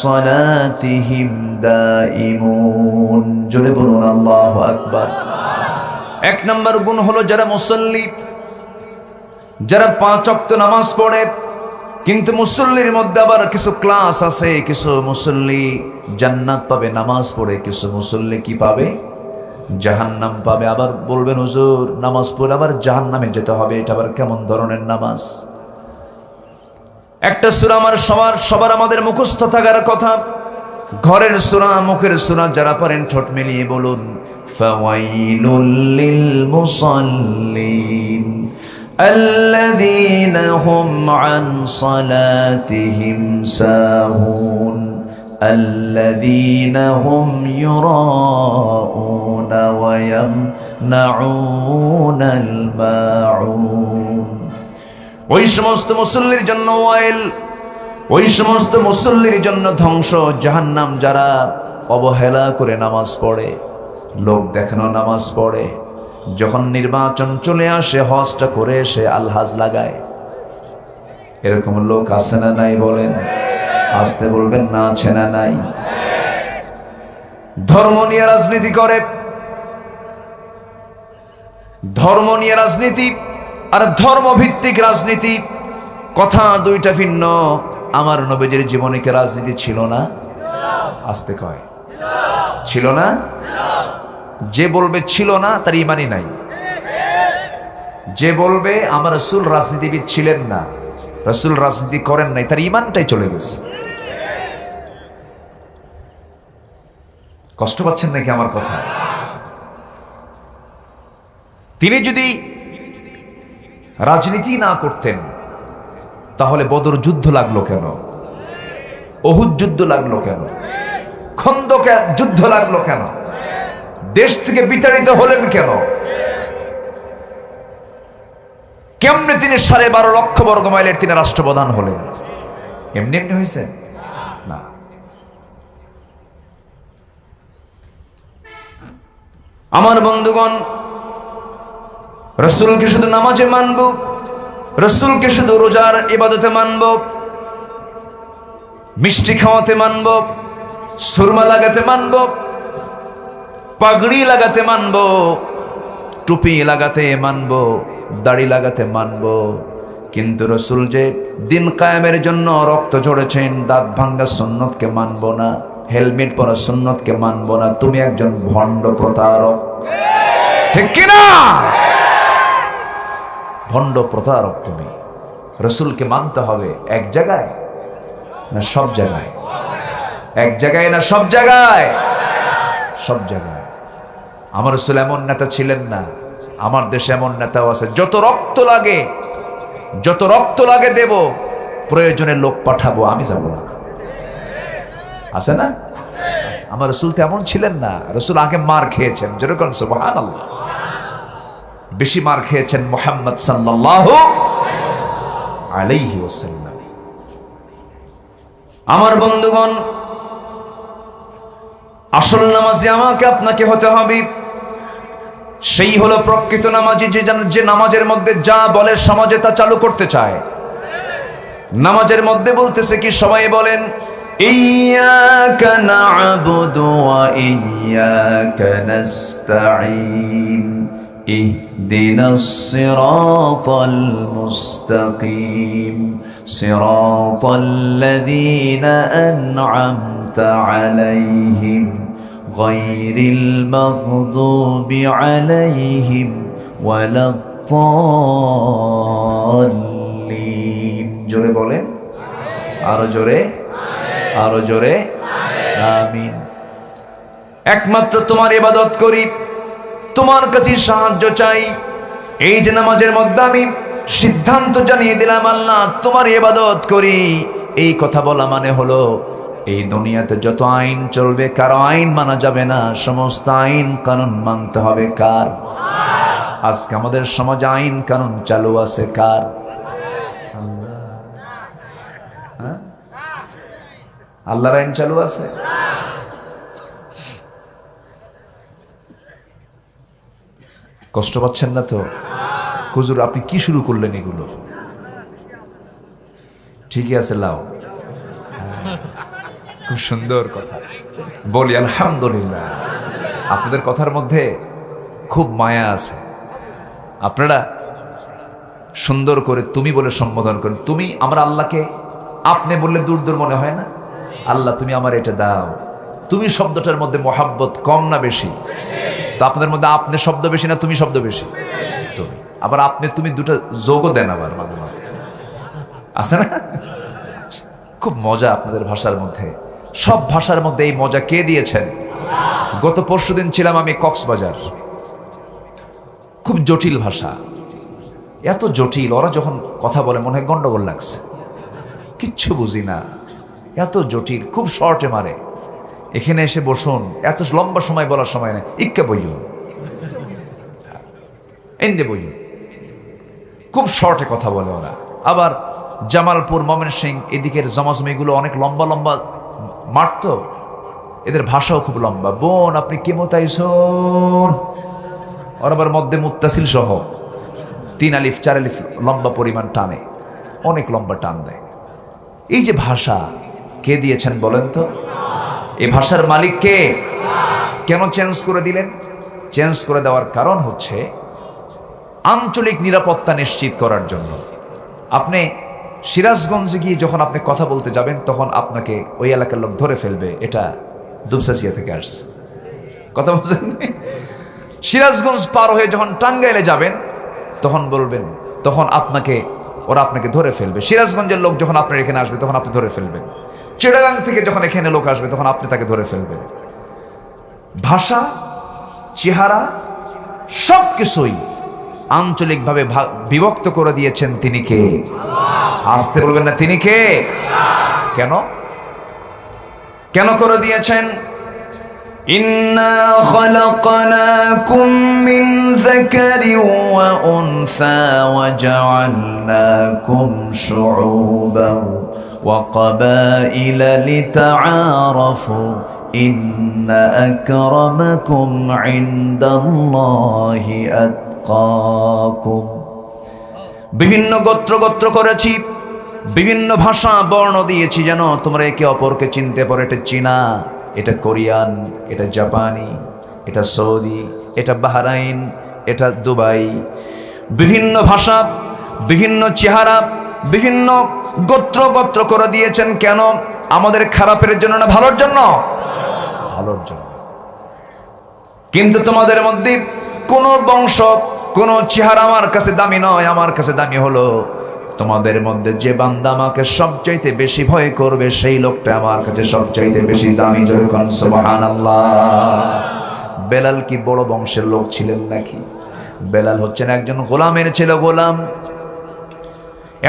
সালাতিহিম দাইমুন। জোরে বলুন আল্লাহু আকবার। 1 নম্বর গুণ হলো যারা মুসাল্লি, যারা 5 ওয়াক্ত নামাজ পড়ে। কিন্তু মুসল্লির মধ্যে আবার কিছু ক্লাস আছে। কিছু মুসল্লি জান্নাত পাবে নামাজ পড়ে, কিছু মুসল্লি কি পাবে? জাহান্নাম পাবে। আবার বলবেন হুজুর নামাজ পড়ে আবার জাহান্নামে যেতে হবে, এটা আবার কেমন ধরনের নামাজ? একটা সূরা আমার সবার আমাদের মুখস্থ থাকার কথা। ঘরের সূরা, মুখের সূরা, যারা পারেন ঠোঁট মিলিয়ে বলুন ফাওয়াইলুল লিল মুসাল্লিন الذين هم عن صلاتهم ساهون الذين هم يراءون ويمنعون الماعون। ওই সমস্ত মুসল্লির জন্য ওয়াইল, ওই সমস্ত মুসল্লির জন্য ধ্বংস, জাহান্নাম, যারা অবহেলা করে নামাজ পড়ে, লোক দেখানো নামাজ পড়ে। যখন নির্বাচন চলে আসে, হজটা করে এসে আলহাজ লাগায়। এরকম লোক আছে না নাই? বলেন, আসতে বলবেন না, আছে না নাই? ধর্ম নিয়ে রাজনীতি করে। ধর্ম নিয়ে রাজনীতি আর ধর্মভিত্তিক রাজনীতি কথা দুইটা ভিন্ন। আমার নবীজির জীবনে কি রাজনীতি ছিল না? আসতে কয় ছিল না? যে বলবে ছিল না তার ইমানই নাই। যে বলবে আমার রাসূল রাজনীতিবিদ ছিলেন না, রাসূল রাজনীতি করেন নাই, তার ইমানটাই চলে গেছে। কষ্ট পাচ্ছেন নাকি আমার কথা? তিনি যদি রাজনীতি না করতেন তাহলে বদর যুদ্ধ লাগলো কেন? উহুদ যুদ্ধ লাগলো কেন? খন্দক যুদ্ধ লাগলো কেন? দেশ থেকে বিতাড়িত হলেন কেন? কেমনে তিনি 12.5 লক্ষ বর্গ মাইলের তিনি রাষ্ট্রপ্রধান হলেন? এমনি এমনি হয়েছে না। আমার বন্ধুগণ, রাসূলকে শুধু নামাজে মানব, রাসূলকে শুধু রোজার ইবাদতে মানব, মিষ্টি খাওয়াতে মানব, সুরমা লাগাতে মানব, পাগড়ি লাগাতে মানব, টুপি লাগাতে মানব, দাড়ি লাগাতে মানব। কিন্তু রাসূল যে দিন কায়েমের জন্য রক্ত ঝরেছেন, দাঁত ভাঙ্গা সুন্নতকে মানব না, হেলমেট পরা সুন্নতকে মানব না, তুমি একজন ভণ্ড প্রতারক। ঠিক কিনা? ভণ্ড প্রতারক তুমি। রাসূলকে মানতে হবে এক জায়গায় না সব জায়গায়? এক জায়গায় না সব জায়গায়? সব জায়গায়। আমার রাসূল এমন নেতা ছিলেন না। আমার দেশে এমন নেতাও আছে, যত রক্ত লাগে দেব, প্রয়োজনে লোক পাঠাবো, আমি যাব না। আছে না? আমার রাসূল তো এমন ছিলেন না। রাসূল আগে মার খেয়েছেন, যেরকম সুবহানাল্লাহ। বেশি মার খেয়েছেন মুহাম্মদ সাল্লাল্লাহু আলাইহি ওয়াসাল্লাম। আমার বন্ধুগণ, আসল নামাজি আমাকে আপনাকে হতে হবে। সেই হলো প্রকৃত নামাজি, যে নামাজের মধ্যে যা বলে সমাজে তা চালু করতে চায়। নামাজের মধ্যে বলতেছে কি? সবাই বলেন ইয়্যাকা না'বুদু ওয়া ইয়্যাকা নাস্তাঈন ইহদিনাস সিরাতাল মুস্তাকিম সিরাতাল্লাযীনা আন'আমতা আলাইহিম গায়রিল মাগদুবি আলাইহিম ওয়ালাদ-দাল্লিন। জোরে বলেন, আরো জোরে, আরো জোরে, আমিন। একমাত্র তোমার ইবাদত করি, তোমার কাছে সাহায্য চাই। এই যে নামাজের মধ্যে আমি সিদ্ধান্ত জানিয়ে দিলাম, আল্লাহ তোমার ইবাদত করি, এই কথা বলা মানে হলো এই দুনিয়াতে যত আইন চলবে কারো আইন মানা যাবে না, সমস্ত আইন কানুন মানতে হবে কার? আজকে আমাদের সমাজে আইন কানুন চালু আছে কার? আল্লাহর আইন চালু আছে। কষ্ট পাচ্ছেন না তো? হুজুর আপনি কি শুরু করলেন এগুলো? ঠিকই আছে, লাও, খুব সুন্দর কথা বলি, আলহামদুলিল্লাহ। আপনাদের কথার মধ্যে খুব মায়া আছে। আপনারা সুন্দর করে তুমি বলে সম্বোধন করেন। তুমি, আমরা আল্লাহকে আপনি বললে দূর দূর মনে হয় না? আল্লাহ তুমি আমার এটা দাও। তুমি শব্দটার মধ্যে মহাব্বত কম না বেশি? তো আপনাদের মধ্যে আপনি শব্দ বেশি না তুমি শব্দ বেশি? তো আবার আপনি তুমি দুটো যোগও দেন আবার মাঝে মাঝে, আছে না? খুব মজা আপনাদের ভাষার মধ্যে। সব ভাষার মধ্যে এই মজা কে দিয়েছেন? গত পরশুদিন ছিলাম আমি কক্সবাজার। খুব জটিল ভাষা, এত জটিল, ওরা যখন কথা বলে মনে হয় গন্ডগোল লাগছে, কিচ্ছু বুঝি না, এত জটিল, খুব শর্টে মারে। এখানে এসে বসুন, এত লম্বা সময় বলার সময় নেই, ইক্কা বইয়ুন, এন্দে বইয়ুন, খুব শর্টে কথা বলে ওরা। আবার জামালপুর, ময়মনসিংহ এদিকের জমাজমিগুলো অনেক লম্বা লম্বা মাঠ, তো এদের ভাষাও খুব লম্বা। বোন আপনি কেমতাইছুন, ওর আবার মধ্যে মুত্তাসিল সহ 3 আলিফ 4 আলিফ লম্বা পরিমাণ টানে, অনেক লম্বা টান দেয়। এই যে ভাষা কে দিয়েছেন বলেন তো? এই ভাষার মালিক কে? কেন চেঞ্জ করে দিলেন? চেঞ্জ করে দেওয়ার কারণ হচ্ছে আঞ্চলিক নিরাপত্তা নিশ্চিত করার জন্য। আপনি সিরাজগঞ্জে গিয়ে যখন আপনি কথা বলতে যাবেন তখন আপনাকে ওই এলাকার লোক ধরে ফেলবে এটা দুবসাসিয়া থেকে আসছে, কথা বলছেন। সিরাজগঞ্জ পার হয়ে যখন টাঙ্গাইলে যাবেন তখন বলবেন, তখন ওরা আপনাকে ধরে ফেলবে। সিরাজগঞ্জের লোক যখন আপনার এখানে আসবে তখন আপনি ধরে ফেলবেন। চিটাগাং থেকে যখন এখানে লোক আসবে তখন আপনি তাকে ধরে ফেলবেন। ভাষা, চেহারা, সব কিছুই আঞ্চলিকভাবে বিভক্ত করে দিয়েছেন তিনি কে? আসতে বলবেন না, তিনি কে? কেন কেন করে দিয়েছেন? ইন্না খালাকনাকুম মিন যাকারিন ওয়া উনসা ওয়া জাআলনাকুম শুউবান ওয়া ক্বাবাইলা লিতাআরাফু ইন্না আকরামাকুম ইনদাল্লাহি আতকাকুম। বিভিন্ন গোত্র করেছি, বিভিন্ন ভাষা বর্ণ দিয়েছি যেন তোমরা একে অপরকে চিনতে পারো। এটা চীনা, এটা কোরিয়ান, এটা জাপানি, এটা সৌদি, এটা বাহরাইন, এটা দুবাই। বিভিন্ন ভাষা, বিভিন্ন চেহারা, বিভিন্ন গোত্র করে দিয়েছেন। কেন? আমাদের খারাপের জন্য না ভালোর জন্য? ভালোর জন্য। কিন্তু তোমাদের মধ্যে কোন বংশ, কোন চেহারা আমার কাছে দামি নয়। আমার কাছে দামি হলো তোমাদের মধ্যে যে বান্দা আমাকে সবচাইতে বেশি ভয় করবে সেই লোকটা আমার কাছে সবচাইতে বেশি দামি। যখন সুবহানাল্লাহ। বেলাল কি বড় বংশের লোক ছিলেন নাকি? বেলাল হচ্ছেন একজন গোলামের ছেলে, গোলাম।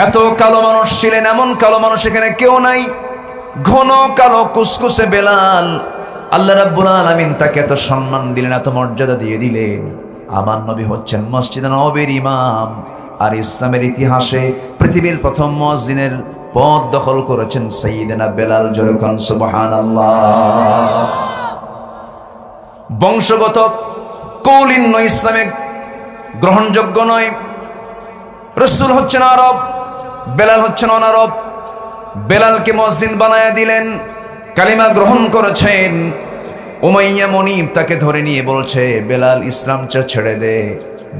এত কালো মানুষ ছিলেন, এমন কালো মানুষ এখানে কেউ নাই। ঘন কালো কুসকুসে বেলাল। আল্লাহ রাব্বুল আলামিন তাকে এত সম্মান দিলেন, এত মর্যাদা দিয়ে দিলেন। আমার নবী হচ্ছেন মসজিদে নববীর ইমাম, আর ইসলামের ইতিহাসে পৃথিবীর প্রথম মুয়াজ্জিনের পদ দখল করেছেন সাইয়্যিদনা বেলাল। যেরকম সুবহানাল্লাহ। বংশগত কৌলিন্য ইসলামে গ্রহণযোগ্য নয়। রাসূল হচ্ছেন আরব, বেলাল হচ্ছেন অনারব। বেলালকে মুয়াজ্জিন বানায়া দিলেন, কালিমা গ্রহণ করেছেন। উমাইয়া মুনিব তাকে ধরে নিয়ে বলছে, বেলাল ইসলামটা ছেড়ে দে।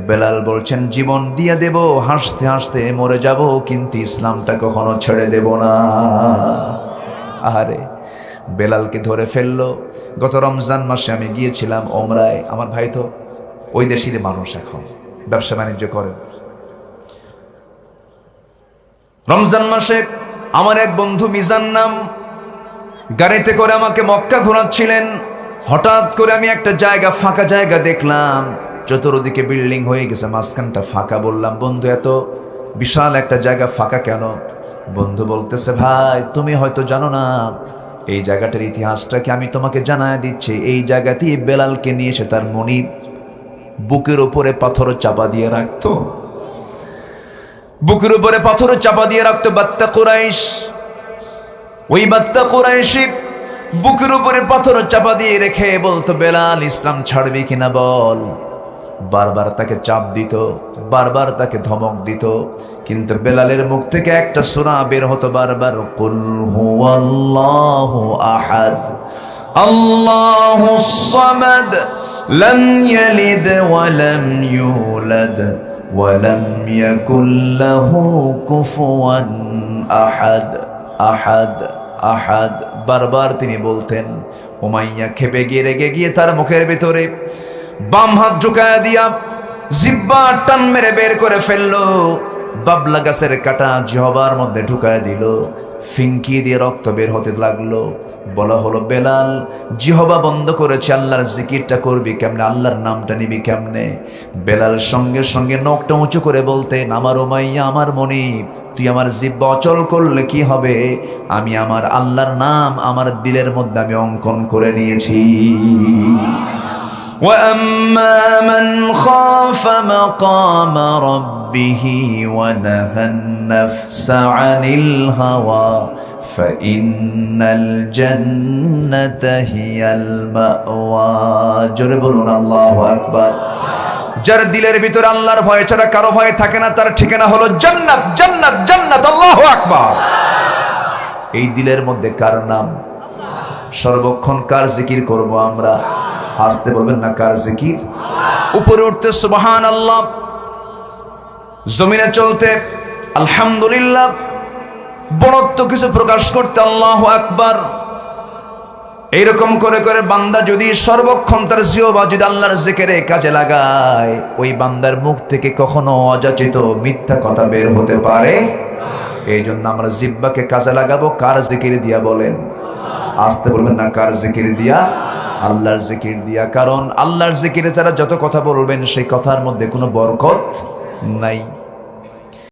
বেলাল বলছেন, জীবন দিয়ে দেব, হাসতে হাসতে মরে যাব, কিন্তু ইসলামটা কখনো ছেড়ে দেব না। আহারে, বেলালকে ধরে ফেললো। গত রমজান মাসে আমি গিয়েছিলাম ওমরায়। আমার ভাই তো ওই দেশের মানুষ, এখন ব্যবসা বাণিজ্য করে। রমজান মাসে আমার এক বন্ধু মিজান নাম, গাড়িতে করে আমাকে মক্কা ঘোরাচ্ছিলেন। হঠাৎ করে আমি একটা জায়গা, ফাঁকা জায়গা দেখলাম, চতুর্দিকে বিল্ডিং হয়ে গেছে, মাঝখানটা ফাঁকা। বললাম, বন্ধু এত বিশাল একটা জায়গা ফাঁকা কেন? বন্ধু বলতেছে, ভাই তুমি হয়তো জানো না, এই জায়গাটার ইতিহাসটাকে আমি তোমাকে জানায় দিচ্ছি। এই জায়গাতেই বেলালকে নিয়ে এসে তার মনিব বুকের উপরে পাথর চাপা দিয়ে রাখতো। বুকের উপরে পাথর চাপা দিয়ে রাখতো বাত্তা কুরাইশ। ওই বাত্তা কুরাইশি বুকের উপরে পাথর চাপা দিয়ে রেখে বলতো, বেলাল ইসলাম ছাড়বি কিনা বল। বারবার তাকে চাপ দিত, বারবার তাকে ধমক দিত, কিন্তু বেলালের মুখ থেকে একটা সূরা বের হতো বারবার, কুল হুয়াল্লাহু আহাদ আল্লাহুস সামাদ লাম ইয়ালিদ ওয়া লাম ইউলাদ ওয়া লাম ইয়াকুল লাহু কুফুয়ান আহাদ। আহাদ আহাদ বারবার তিনি বলতেন। উমাইয়া খেপে গিয়ে রেগে গিয়ে তার মুখের ভিতরে বাম হাত ঢুকায়া দিয়া জিহ্বা টান মেরে বের করে ফেললো। বাবলা গাছের কাটা জিহ্বার মধ্যে ঢুকায়া দিল, ফিঙ্কি দিয়ে রক্ত বের হতে লাগলো। বলা হলো, বেলাল জিহ্বা বন্ধ করেছে, আল্লাহর জিকিরটা করবি কেমনে, আল্লাহর নামটা নিবি কেমনে? বেলাল সঙ্গে সঙ্গে নখটা উঁচু করে বলতেন, আমার উমাইয়া, আমার মনিব, তুই আমার জিহ্বা অচল করলে কি হবে? আমি আমার আল্লাহর নাম আমার দিলের মধ্যে আমি অঙ্কন করে নিয়েছি। وَأَمَّا مَنْ خَافَ مَقَامَ رَبِّهِ وَنَهَى النَّفْسَ عَنِ الْهَوَى فَإِنَّ الْجَنَّةَ هِيَ الْمَأْوَى। জোরে বলুন আল্লাহু আকবার। যার দিলের ভিতরে আল্লাহর ভয় ছাড়া কারো ভয় থাকে না, তার ঠিকানা হলো জান্নাত, জান্নাত, জান্নাত। আল্লাহু আকবার। এই দিলের মধ্যে কার নাম? সর্বক্ষণ কার জিকির করব আমরা? আসতে বলবেন না, কার জিকির? উপরে উঠতে সুবহানাল্লাহ, জমিনে চলতে আলহামদুলিল্লাহ, বড়ত্ব কিছু প্রকাশ করতে আল্লাহু আকবার। এইরকম করে করে বান্দা যদি সর্বক্ষণ তার জিহ্বা যদি আল্লাহর জিকিরে কাজে লাগায়, ওই বান্দার মুখ থেকে কখনো অযাচিত মিথ্যা কথা বের হতে পারে। এই জন্য আমরা জিহ্বাকে কাজে লাগাবো কার জিকির দিয়া? বলেন, আসতে বলবেন না, কার জিকির দিয়া? আল্লাহর জিকির দিয়া। কারণ আল্লাহর জিকিরে যারা যত কথা বলবেন সেই কথার মধ্যে কোনো বরকত নাই।